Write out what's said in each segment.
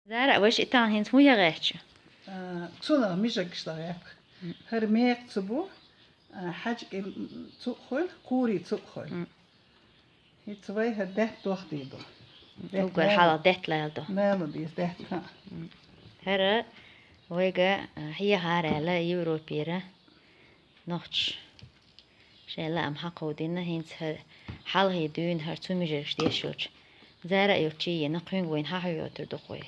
زارع وش إتان هنت مو يغيرش. صنع ميجك اشتغل. هرميك تبو حاج تأكل كوري تأكل. هي تبي هده توختي دو. وقال حالا دهت لا يلدو. لا لا ديس دهت ها. هرا ويجا هي هارا لا يوروبيرا نوتش. شيء لا أم حقودينا هنت هر حال هي دون هر توميجرش ديشوش. زارع يوتشي نقين وين حاجة دخوي.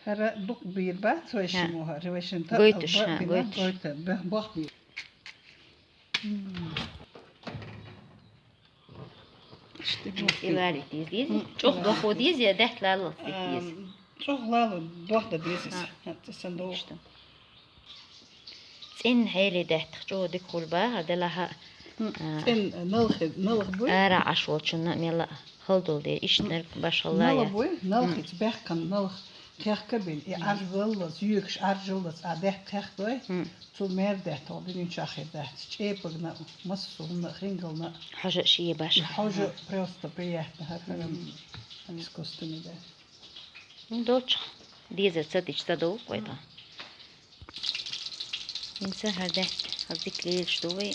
هرا دق بير بات ويشموها رويشن تا. قويتش ها قويتش. قويت بخ بير. إلاري ديز شوف دخو ديز يا دهت لا لا ديز. شوف لا دوخ ديزيس. هتصندوق. إن هيلي دهت شو دخول با هذا لها. إن نلخ بوي. أرا عشوال شو نعمل خلدول دي إيش نرك باش الله نلخ بوي نلخ يتبه كان نلخ كيخ كبين أرجل زيوكش أرجل أده كيخ بوي تو مير ده تو دين شاخي ده شيبنا مسون خينجلنا حاجة شيء باش حاجة بريست بيه هذا إسكوستني ده دوتش ديزل صديش تدو قويتا إنسى هذا هذيك ليل شدوي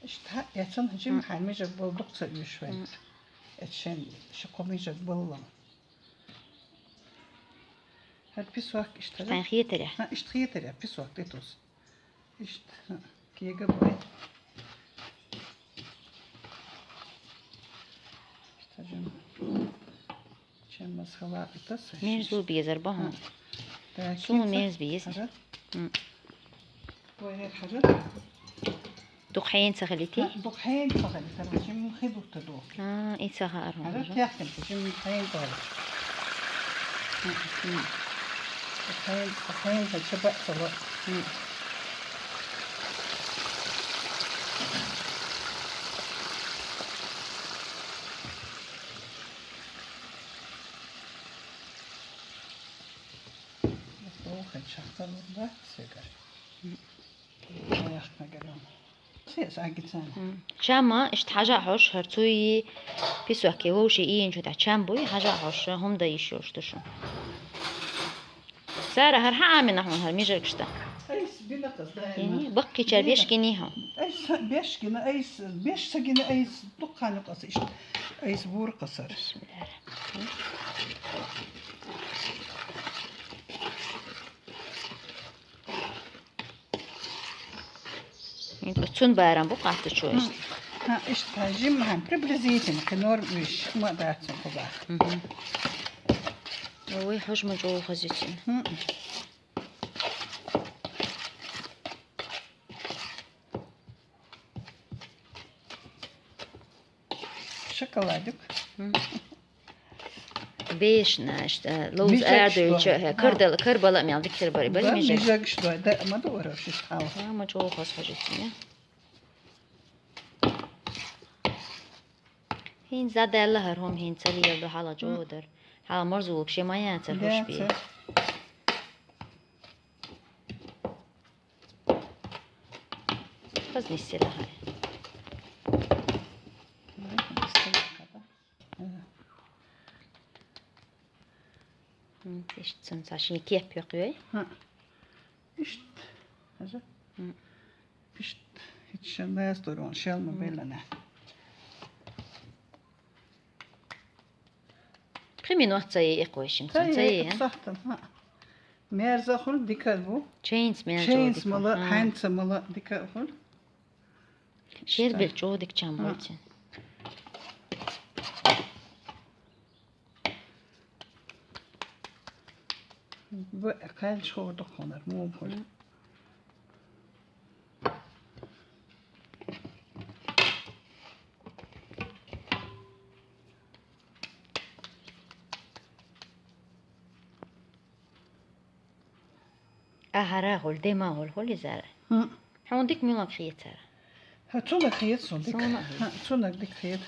اشتها يتسن هجيم حال ميجا بلدق سيشوي اتشن شكو ميجا بللم هاد بيسواك اشتري فين خيتريا ها اشتخيتريا بيسواك تيتوس اشت كيجا بوي اشتجن شن مسخلا بتس ميرز دو بيزر بهم شو ميرز بيز بوي هيك حاجة دقحين سخلتي دقحين سخلتي ترى جم خدو تدو إيه سخا أرهم هذا تياكل جم خين طال خين هالشبع سوا خد شخصا ولا سكر ياخد مقرون سيس عقدان شاما اشت حاجة حوش هرتوي بيسوكي هو شيء شو تشامبوي حاجة حوش هم دا يشوش تشو سارة هر حامي نحن هر ميجر كشتا ايس بيلقص يعني بقي تشربيش كنيها ايس بيش كنا ايس بيش سجنا ايس دقان قصيش ايس بور قصر بسم الله الرحمن الرحيم تون بارم بقعت شو إيش ها إيش تهاجم هم بريبرزيتين كنور مش ما داتن خبا وي حجم جو خزيتين شوكولادك بيش ناشت لوز أردو كربلا ميال دكتور بري بل ميجاك شدوا ده ما دوره شو تحاول ما جو خاص خزيتين هين زاد الله هم هين تلي يلدو حالا جودر حالا مرزوق شي ما ينتر خوش بيه خز نسي لها إيش تسمع عشان كيف بيقوي إيش هذا إيش هيش الناس دورون شال ما بيننا خمين وقت زي إقويشين زي صح ها ميرزا خل ديكالبو تشينز ملا هانس ملا ديكالبو شير بالجودك كم بولتين بقى شو دخونر مو بقول أهرا هول دما هول زارع حوندك ميلان خيتها هتونا خيط صندق هتونا ديك خيط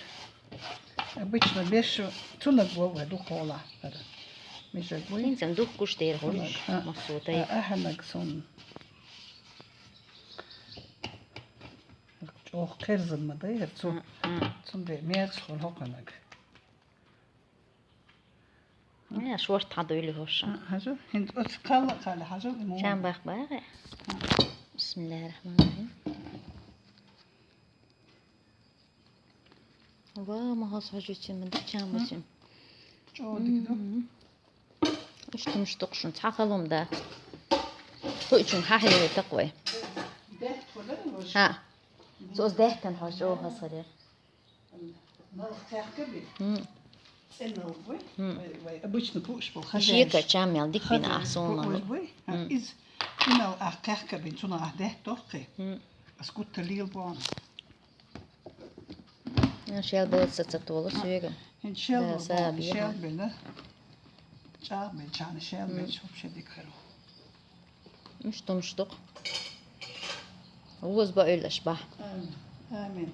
بيشنا بيش تونا بوا دو خولا هذا مش أقوي إنت مدوخ كوش دير هولش مصوتي أهلك صن أو خير زلمة داير صن صن ده ميرس خل هقنك Ja, svårt hade öyle hoş. Hazır. Hint ot kalla hazır. Can bak bak. Bismillahirrahmanirrahim. Va mahas için mi dikcan başım. Çoğu dikdim. Müştüm şun çatalım da. Bu için hahire takvay. Deh koyalım. Ha. Söz dehten hoş o hasarı. Nalık tehke bir. En nalık bu. Обычно пуш был. Şiyika çamel dik bin ahsonla. Из инал ахкахка бин туна ахдeh тоқи. Аскут талил бон. Ya şel balıt satsatılı suyga. Hen şel Да, bol. sabi, Şel bile. Çağ bile çağını şel bile çok şey dikkaru. Müştüm ştuk. Oğuz ba öyleş ba. Amin. Amin.